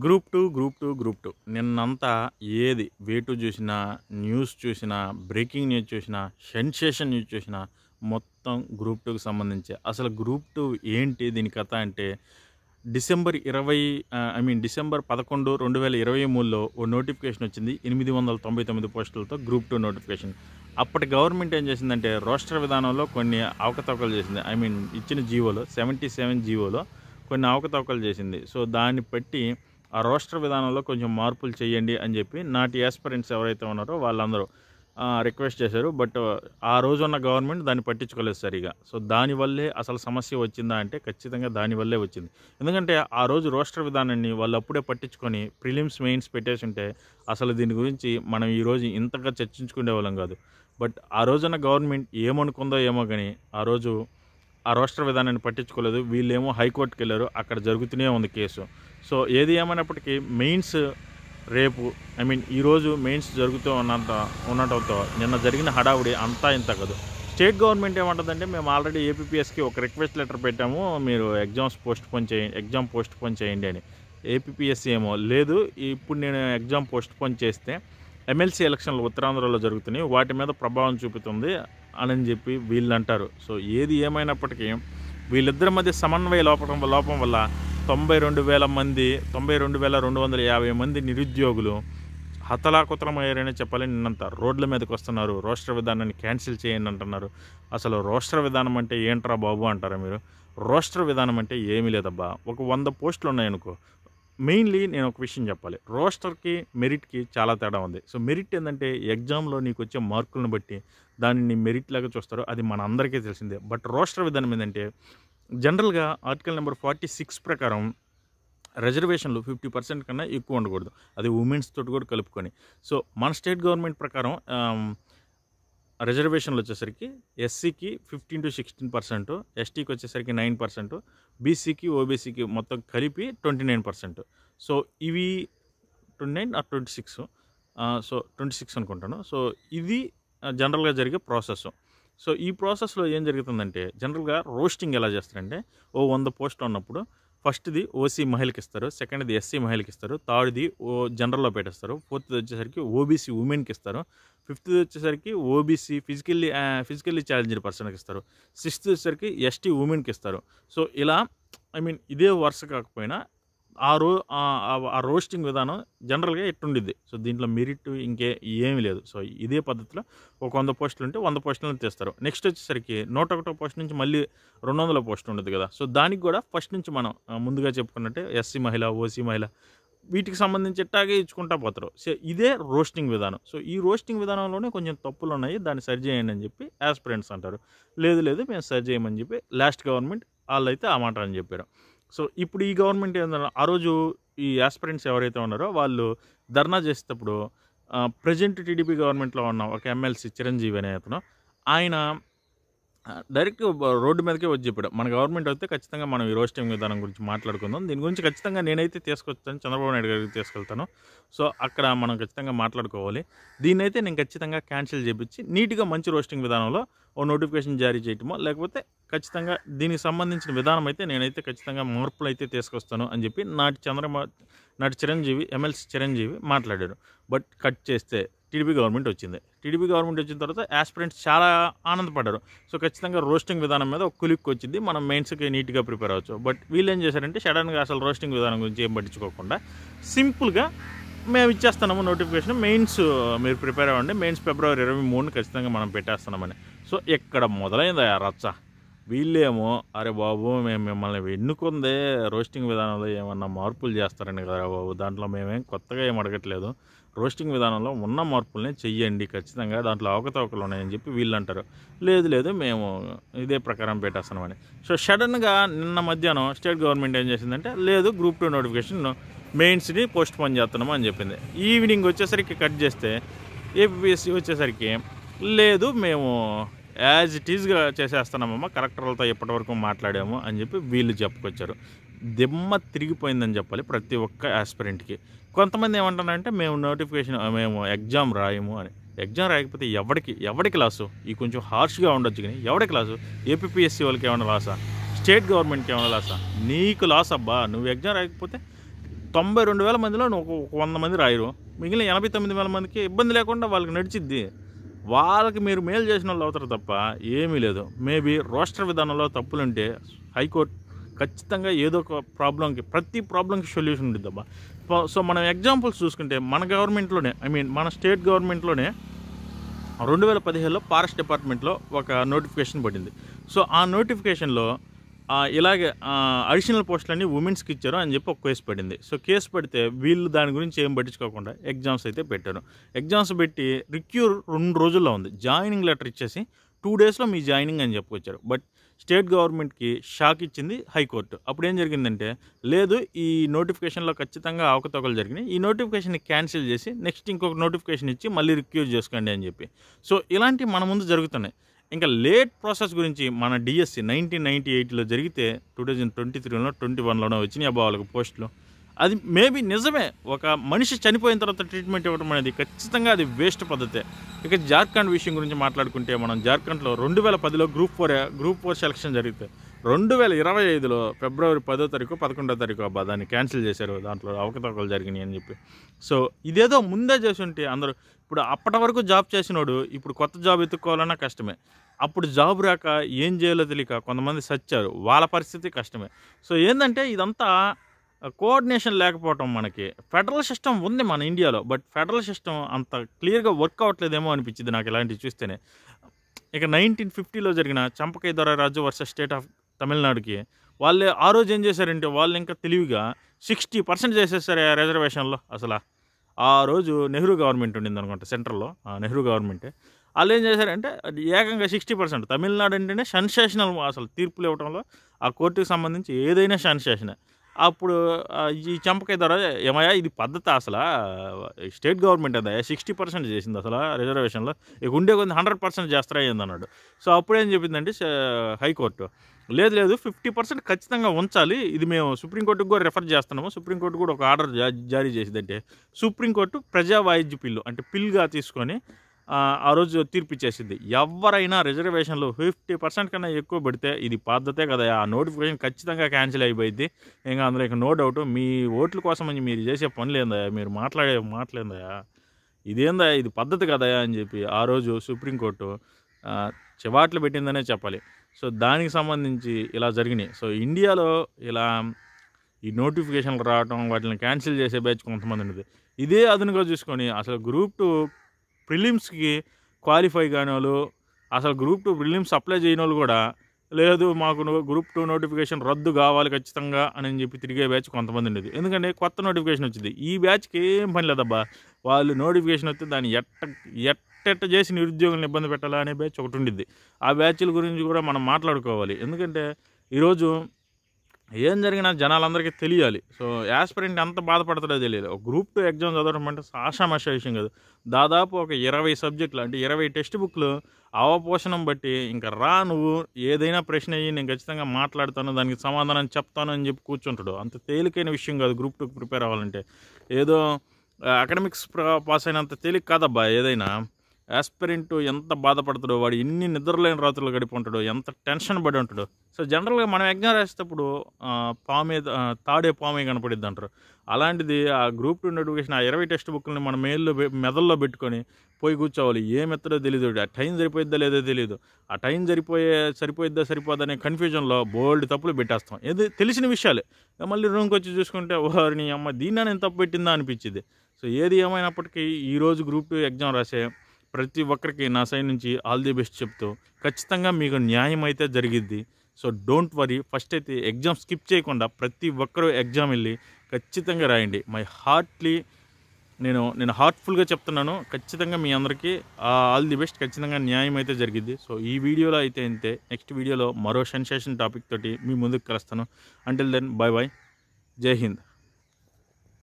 Group 2 నిన్నంతా ఏది వేటు చూసినా, న్యూస్ చూసినా, బ్రేకింగ్ న్యూస్ చూసినా, సెన్సేషన్ న్యూస్ చూసినా మొత్తం గ్రూప్ 2కి సంబంధించే. అసలు గ్రూప్ 2 ఏంటి దీని కథ అంటే డిసెంబర్ 20 డిసెంబర్ 11, 2023లో ఓ నోటిఫికేషన్ వచ్చింది. 899 పోస్టులతో గ్రూప్ 2 నోటిఫికేషన్. అప్పటి గవర్నమెంట్ ఏం చేసిందంటే రోస్టర్ విధానంలో కొన్ని అవకతవకలు చేసింది. ఇచ్చిన జీవోలో 77 జీవోలో కొన్ని అవకతవకలు చేసింది. సో దాన్ని బట్టి ఆ రోస్టర్ విధానంలో కొంచెం మార్పులు చేయండి అని చెప్పి నాటి యాస్పిరెంట్స్ ఎవరైతే ఉన్నారో వాళ్ళందరూ రిక్వెస్ట్ చేశారు. బట్ ఆ రోజు ఉన్న గవర్నమెంట్ దాన్ని పట్టించుకోలేదు సరిగా. సో దానివల్లే అసలు సమస్య వచ్చిందా అంటే ఖచ్చితంగా దానివల్లే వచ్చింది. ఎందుకంటే ఆ రోజు రోస్టర్ విధానాన్ని వాళ్ళు అప్పుడే పట్టించుకొని ప్రిలిమ్స్ మెయిన్స్ పెట్టేసి ఉంటే అసలు దీని గురించి మనం ఈరోజు ఇంతగా చర్చించుకునే వాళ్ళం కాదు. బట్ ఆ రోజున్న గవర్నమెంట్ ఏమనుకుందో ఏమో కానీ ఆ రోజు ఆ రోస్టర్ విధానాన్ని పట్టించుకోలేదు. వీళ్ళేమో హైకోర్టుకి వెళ్ళారు. అక్కడ జరుగుతూనే ఉంది కేసు. సో ఏది ఏమైనప్పటికీ మెయిన్స్ రేపు ఈరోజు మెయిన్స్ జరుగుతూ ఉండటంతో నిన్న జరిగిన హడావుడి అంతా ఇంత కాదు. స్టేట్ గవర్నమెంట్ ఏమంటుందంటే మేము ఆల్రెడీ ఏపీపీఎస్కి ఒక రిక్వెస్ట్ లెటర్ పెట్టాము, మీరు ఎగ్జామ్ పోస్ట్ పోన్ చేయండి అని. ఏపీపీఎస్సీ ఏమో లేదు, ఇప్పుడు నేను ఎగ్జామ్ పోస్ట్ పోన్ చేస్తే ఎమ్మెల్సీ ఎలక్షన్లు ఉత్తరాంధ్రలో జరుగుతున్నాయి, వాటి మీద ప్రభావం చూపుతుంది అని చెప్పి వీళ్ళు అంటారు. సో ఏది ఏమైనప్పటికీ వీళ్ళిద్దరి మధ్య సమన్వయ లోపం వల్ల 92,250 మంది నిరుద్యోగులు హతలాకుతలమయ్యారనే చెప్పాలి. నిన్నంతా రోడ్ల మీదకి వస్తున్నారు, రోస్టర్ విధానాన్ని క్యాన్సిల్ చేయండి అంటున్నారు. అసలు రోస్టర్ విధానం అంటే ఏంట్రా బాబు అంటారా మీరు? రోస్టర్ విధానం అంటే ఏమీ లేదబ్బా. ఒక 100 పోస్టులు ఉన్నాయనుకో. మెయిన్లీ నేను ఒక విషయం చెప్పాలి, రోస్టర్కి మెరిట్కి చాలా తేడా ఉంది. సో మెరిట్ ఏంటంటే ఎగ్జామ్లో నీకు వచ్చే మార్కులను బట్టి దానిని మెరిట్ లాగా చూస్తారు, అది మన అందరికీ తెలిసిందే. బట్ రోస్టర్ విధానం ఏంటంటే జనరల్గా ఆర్టికల్ నెంబర్ 46 ప్రకారం రిజర్వేషన్లు 50% కన్నా ఎక్కువ ఉండకూడదు, అది ఉమెన్స్ తోటి కూడా కలుపుకొని. సో మన స్టేట్ గవర్నమెంట్ ప్రకారం రిజర్వేషన్లు వచ్చేసరికి ఎస్సీకి 15 to 16%, ఎస్టీకి వచ్చేసరికి 9%, బీసీకి ఓబీసీకి మొత్తం కలిపి 29%. సో ఇవి 29 or 26, సో 26 అనుకుంటాను. సో ఇది జనరల్గా జరిగే ప్రాసెస్. సో ఈ ప్రాసెస్లో ఏం జరుగుతుందంటే జనరల్గా రోస్టింగ్ ఎలా చేస్తారంటే 100 పోస్టులు ఉన్నప్పుడు ఫస్ట్ది ఓసీ మహిళకి ఇస్తారు, సెకండ్ది ఎస్సీ మహిళకి ఇస్తారు, థర్డ్ది జనరల్లో పెట్టేస్తారు, ఫోర్త్ది వచ్చేసరికి ఓబీసీ ఉమెన్కి ఇస్తారు, ఫిఫ్త్ది వచ్చేసరికి ఓబీసీ ఫిజికల్లీ ఛాలెంజ్డ్ పర్సన్కి ఇస్తారు, సిక్స్త్ వచ్చేసరికి ఎస్టీ ఉమెన్కి ఇస్తారు. సో ఇలా ఇదే వరుస కాకపోయినా ఆ రోస్టింగ్ విధానం జనరల్గా ఎట్టుండిద్ది. సో దీంట్లో మెరిట్ ఏమీ లేదు. సో ఇదే పద్ధతిలో ఒక 100 పోస్టులు ఉంటే 100 పోస్టులను తెస్తారు. నెక్స్ట్ వచ్చేసరికి 101 పోస్ట్ నుంచి మళ్ళీ 200 పోస్టు ఉంటుంది కదా. సో దానికి కూడా ఫస్ట్ నుంచి మనం ముందుగా చెప్పుకున్నట్టే ఎస్సీ మహిళ, ఓసీ మహిళ వీటికి సంబంధించి ఎట్టాగే ఇచ్చుకుంటా పోతారు. సో ఇదే రోస్టింగ్ విధానం. సో ఈ రోస్టింగ్ విధానంలోనే కొంచెం తప్పులు ఉన్నాయి, దాన్ని సరి చేయండి అని చెప్పి యాస్పిరెంట్స్ అంటారు. లేదు మేము సరి చేయమని చెప్పి లాస్ట్ గవర్నమెంట్ వాళ్ళైతే ఆ మాట అని చెప్పారు. సో ఇప్పుడు ఈ గవర్నమెంట్ ఏంటంటే ఆ రోజు ఈ యాస్పిరెంట్స్ ఎవరైతే ఉన్నారో వాళ్ళు ధర్నా చేసేటప్పుడు ప్రజెంట్ టీడీపీ గవర్నమెంట్లో ఉన్న ఒక ఎమ్మెల్సీ చిరంజీవి అనే అతను ఆయన డైరెక్ట్ రోడ్డు మీదకే వచ్చి చెప్పాడు, మన గవర్నమెంట్ అయితే ఖచ్చితంగా మనం ఈ రోస్టింగ్ విధానం గురించి మాట్లాడుకుందాం, దీని గురించి ఖచ్చితంగా నేనైతే తీసుకొస్తాను, చంద్రబాబు నాయుడు గారికి తీసుకెళ్తాను, సో అక్కడ మనం ఖచ్చితంగా మాట్లాడుకోవాలి, దీన్నైతే నేను ఖచ్చితంగా క్యాన్సిల్ చేయించి నీట్గా మంచి రోస్టింగ్ విధానంలో ఓ నోటిఫికేషన్ జారీ చేయటమో లేకపోతే ఖచ్చితంగా దీనికి సంబంధించిన విధానం అయితే నేనైతే ఖచ్చితంగా మార్పులు అయితే తీసుకొస్తాను అని చెప్పి నాటి చిరంజీవి, ఎమ్మెల్సీ చిరంజీవి మాట్లాడాడు. బట్ కట్ చేస్తే టీడీపీ గవర్నమెంట్ వచ్చింది. టీడీపీ గవర్నమెంట్ వచ్చిన తర్వాత యాస్పిరెంట్స్ చాలా ఆనందపడ్డారు. సో ఖచ్చితంగా రోస్టింగ్ విధానం మీద ఒక కులిక్ వచ్చింది, మనం మెయిన్స్కి నీట్గా ప్రిపేర్ అవ్వచ్చు. బట్ వీళ్ళు ఏం చేశారంటే సడన్గా అసలు రోస్టింగ్ విధానం గురించి ఏం పట్టించుకోకుండా సింపుల్గా మేము ఇచ్చేస్తున్నాము నోటిఫికేషన్, మెయిన్స్ మీరు ప్రిపేర్ అవ్వండి, మెయిన్స్ February 23 ఖచ్చితంగా మనం పెట్టేస్తున్నామని. సో ఎక్కడ మొదలైందా రచ్చ? వీళ్ళేమో అరే బాబు మేము మిమ్మల్ని ఎన్నుకుందే రోస్టింగ్ విధానంలో ఏమన్నా మార్పులు చేస్తారని కదా బాబు, దాంట్లో మేమేం కొత్తగా ఏం అడగట్లేదు, రోస్టింగ్ విధానంలో ఉన్న మార్పులనే చెయ్యండి, ఖచ్చితంగా దాంట్లో అవకతవకలు ఉన్నాయని చెప్పి వీళ్ళు అంటారు. లేదు మేము ఇదే ప్రకారం పెట్టేస్తున్నామని. సో సడన్గా నిన్న మధ్యాహ్నం స్టేట్ గవర్నమెంట్ ఏం చేసిందంటే లేదు గ్రూప్ 2 నోటిఫికేషన్ మెయిన్స్ని పోస్ట్ పోన్ చేస్తున్నాము అని చెప్పింది. ఈవినింగ్ వచ్చేసరికి కట్ చేస్తే ఏపీఎస్సీ వచ్చేసరికి లేదు మేము యాజ్ ఇట్ ఈజ్గా చేసేస్తున్నామమ్మా, కలెక్టర్లతో ఇప్పటివరకు మాట్లాడాము అని చెప్పి వీళ్ళు చెప్పుకొచ్చారు. దిమ్మ తిరిగిపోయిందని చెప్పాలి ప్రతి ఒక్క యాస్పిరెంట్కి. కొంతమంది ఏమంటారంటే మేము ఎగ్జామ్ రాయము అని. ఎగ్జామ్ రాయకపోతే ఎవడికి లాసు? ఈ కొంచెం హార్ష్గా ఉండొచ్చు కానీ ఎవడికి లాసు? ఏపీఎస్సీ వాళ్ళకి ఏమైనా లాసా? స్టేట్ గవర్నమెంట్కి ఏమైనా లాసా? నీకు లాస్ అబ్బా. నువ్వు ఎగ్జామ్ రాయకపోతే 92,000 మందిలో ఒక 100 మంది రాయరు. మిగిలిన 89,000 మందికి ఇబ్బంది లేకుండా వాళ్ళకి నడిచిద్ది. వాళ్ళకి మీరు మేలు చేసిన వాళ్ళు అవుతారు తప్ప ఏమీ లేదు. మేబీ రోస్టర్ విధానంలో తప్పులుంటే హైకోర్టు ఖచ్చితంగా ఏదో ఒక ప్రతి ప్రాబ్లంకి సొల్యూషన్ ఉండిద్దబ్బా. సో మనం ఎగ్జాంపుల్స్ చూసుకుంటే మన గవర్నమెంట్లోనే మన స్టేట్ గవర్నమెంట్లోనే 2017లో ఫారెస్ట్ డిపార్ట్మెంట్లో ఒక నోటిఫికేషన్ పడింది. సో ఆ నోటిఫికేషన్లో ఇలాగే అడిషనల్ పోస్టులన్నీ ఉమెన్స్కి ఇచ్చారు అని చెప్పి ఒక కేసు పడింది. సో కేసు పడితే వీళ్ళు దాని గురించి ఏం పట్టించుకోకుండా ఎగ్జామ్స్ అయితే పెట్టారు. ఎగ్జామ్స్ పెట్టి రిక్యూర్ 2 రోజుల్లో ఉంది. జాయినింగ్ లెటర్ ఇచ్చేసి 2 డేస్లో మీ జాయినింగ్ అని చెప్పుకొచ్చారు. బట్ స్టేట్ గవర్నమెంట్కి షాక్ ఇచ్చింది హైకోర్టు. అప్పుడు ఏం జరిగిందంటే, లేదు ఈ నోటిఫికేషన్లో ఖచ్చితంగా అవకతవకలు జరిగినాయి, ఈ నోటిఫికేషన్ని క్యాన్సిల్ చేసి నెక్స్ట్ ఇంకొక నోటిఫికేషన్ ఇచ్చి మళ్ళీ రిక్యూర్ చేసుకోండి అని చెప్పి. సో ఇలాంటివి మన ముందు జరుగుతున్నాయి. ఇంకా లేట్ ప్రాసెస్ గురించి మన డిఎస్సి 1998లో జరిగితే 2023లో 21లోనో వచ్చినాయి అబ్బా వాళ్ళకి పోస్టులు. అది మేబీ నిజమే, ఒక మనిషి చనిపోయిన తర్వాత ట్రీట్మెంట్ ఇవ్వడం అనేది ఖచ్చితంగా అది వేస్ట్ పద్ధతే. ఇక జార్ఖండ్ విషయం గురించి మాట్లాడుకుంటే, మనం జార్ఖండ్లో 2010లో గ్రూప్ 4 సెలక్షన్ జరిగితే 2025లో ఫిబ్రవరి 10వ తారీఖు 11వ తారీఖు అబ్బా దాన్ని క్యాన్సిల్ చేశారు. దాంట్లో అవకతవకలు జరిగినాయి అని చెప్పి. సో ఇదేదో ముందే చేసి ఉంటే అందరూ, ఇప్పుడు అప్పటి వరకు జాబ్ చేసినోడు ఇప్పుడు కొత్త జాబ్ ఎత్తుక్కోవాలన్నా కష్టమే. అప్పుడు జాబ్ రాక ఏం చేయాలో తెలియక కొంతమంది సచ్చారు, వాళ్ళ పరిస్థితి కష్టమే. సో ఏంటంటే ఇదంతా కోఆర్డినేషన్ లేకపోవటం. మనకి ఫెడరల్ సిస్టమ్ ఉంది మన ఇండియాలో, బట్ ఫెడరల్ సిస్టమ్ అంత క్లియర్గా వర్క్ అవ్వట్లేదేమో అనిపించింది నాకు ఇలాంటివి చూస్తేనే. ఇక 1950లో జరిగిన చంపకై దొరరాజు వర్సెస్ స్టేట్ ఆఫ్ తమిళనాడుకి వాళ్ళే ఆ రోజు ఏం చేశారంటే, వాళ్ళు ఇంకా తెలివిగా 60% చేసేసారు ఆ రిజర్వేషన్లో. అసలు ఆ రోజు నెహ్రూ గవర్నమెంట్ ఉండింది అనుకుంటా సెంట్రల్లో, నెహ్రూ గవర్నమెంటే. వాళ్ళు ఏం చేశారంటే అది ఏకంగా 60%. తమిళనాడు అంటేనే సెన్సేషనల్ అసలు తీర్పులు ఇవ్వడంలో, ఆ కోర్టుకు సంబంధించి ఏదైనా సెన్సేషనే. అప్పుడు ఈ చంపకై ద్వారా ఏమయ్యా ఇది పద్ధతి, అసలు స్టేట్ గవర్నమెంట్ అదా 60% చేసింది అసలు రిజర్వేషన్లో, ఇక ఉండే కొంత 100% చేస్తారా ఏందన్నాడు. సో అప్పుడేం చెప్పిందంటే హైకోర్టు, లేదు 50% ఖచ్చితంగా ఉంచాలి, ఇది మేము సుప్రీంకోర్టుకు కూడా రెఫర్ చేస్తున్నాము, సుప్రీంకోర్టు కూడా ఒక ఆర్డర్ జారీ చేసిందంటే సుప్రీంకోర్టు ప్రజా వాయిద్య పిల్లు అంటే పిల్గా తీసుకొని ఆ రోజు తీర్పు ఇచ్చేసింది. ఎవరైనా రిజర్వేషన్లో 50% కన్నా ఎక్కువ పెడితే ఇది పద్ధతే కదా, ఆ నోటిఫికేషన్ ఖచ్చితంగా క్యాన్సిల్ అయిపోయింది. ఇంకా అందులో ఇక నో డౌట్ మీ ఓట్ల కోసం అని మీరు చేసే పనులేందా, మీరు మాట్లాడేందా, ఇదేందా, ఇది పద్ధతి కదా అని చెప్పి ఆ రోజు సుప్రీంకోర్టు చివాట్లు పెట్టిందనే చెప్పాలి. సో దానికి సంబంధించి ఇలా జరిగినాయి. సో ఇండియాలో ఇలా ఈ నోటిఫికేషన్లు రావటం, వాటిని క్యాన్సిల్ చేసే బ్యాచ్ కొంతమంది ఉండేది. ఇదే అదునుగా చూసుకొని అసలు గ్రూప్ 2 ప్రిలిమ్స్కి క్వాలిఫై కాని వాళ్ళు, అసలు గ్రూప్ 2 ప్రిలిమ్స్ అప్లై చేయని వాళ్ళు కూడా, లేదు మాకు గ్రూప్ 2 నోటిఫికేషన్ రద్దు కావాలి ఖచ్చితంగా అని చెప్పి తిరిగే బ్యాచ్ కొంతమంది ఉండేది. ఎందుకంటే కొత్త నోటిఫికేషన్ వచ్చింది, ఈ బ్యాచ్కి ఏం పని లేదబ్బా, వాళ్ళు నోటిఫికేషన్ వస్తే దాన్ని ఎట్ట చేసి నిరుద్యోగులను ఇబ్బంది పెట్టాలా అనే బ్యాచ్ ఒకటి ఉండిద్ది. ఆ బ్యాచ్ల గురించి కూడా మనం మాట్లాడుకోవాలి. ఎందుకంటే ఈరోజు ఏం జరిగినా జనాలందరికీ తెలియాలి. సో యాస్పిరెంట్ ఎంత బాధపడతాడో తెలియదు. ఒక గ్రూప్ 2 ఎగ్జామ్ చదవడం అంటే ఆషామాషా విషయం కాదు. దాదాపు ఒక 20 సబ్జెక్టులు అంటే 20 టెక్స్ట్ బుక్లు అవపోషణం బట్టి ఇంకా నువ్వు ఏదైనా ప్రశ్న అయ్యి నేను ఖచ్చితంగా మాట్లాడతాను, దానికి సమాధానం చెప్తాను అని చెప్పి కూర్చుంటాడు. అంత తేలికైన విషయం కాదు గ్రూప్ 2కి ప్రిపేర్ అవ్వాలంటే. ఏదో అకాడమిక్స్ పాస్ అయినంత తేలిక కాదబ్బా ఏదైనా. యాస్పిరెంట్ ఎంత బాధపడతాడో, వాడు ఎన్ని నిద్రలేని రాత్రులు గడిపి ఉంటాడో, ఎంత టెన్షన్ పడి ఉంటాడో. సో జనరల్గా మనం ఎగ్జామ్ రాసేటప్పుడు తాడే పామే కనపడిద్ది అంటారు. అలాంటిది ఆ గ్రూప్ 2 నోటిఫికేషన్ ఆ 20 టెక్స్ట్ బుక్లని మన మెదల్లో పెట్టుకొని పోయి కూర్చోవాలి. ఏం ఎత్తడో తెలియదు, ఆ టైం సరిపోయిద్దా లేదో తెలియదు. ఆ టైం సరిపోయిద్దా సరిపోద్దనే కన్ఫ్యూజన్లో బోల్డ్ తప్పులు పెట్టేస్తాం. ఏది తెలిసిన విషయాలే మళ్ళీ రూమ్కి వచ్చి చూసుకుంటే వారిని అమ్మ దీన్ని నేను తప్పు పెట్టిందా అనిపించింది. సో ఏది ఏమైనప్పటికీ ఈరోజు గ్రూప్ 2 ఎగ్జామ్ రాసే ప్రతి ఒక్కరికి నా సైడ్ నుంచి ఆల్ ది బెస్ట్ చెప్తూ, ఖచ్చితంగా మీకు న్యాయం అయితే జరిగిద్ది. సో డోంట్ వరీ, ఫస్ట్ అయితే ఎగ్జామ్ స్కిప్ చేయకుండా ప్రతి ఒక్కరూ ఎగ్జామ్ వెళ్ళి ఖచ్చితంగా రాయండి. నేను హార్ట్ఫుల్గా చెప్తున్నాను. ఖచ్చితంగా మీ అందరికీ ఆల్ ది బెస్ట్. ఖచ్చితంగా న్యాయం అయితే జరిగిద్ది. సో ఈ వీడియోలో అయితే అంతే. నెక్స్ట్ వీడియోలో మరో సెన్సేషన్ టాపిక్ తోటి మీ ముందుకు కలుస్తాను. అంటిల్ దెన్ బై బై, జై హింద్.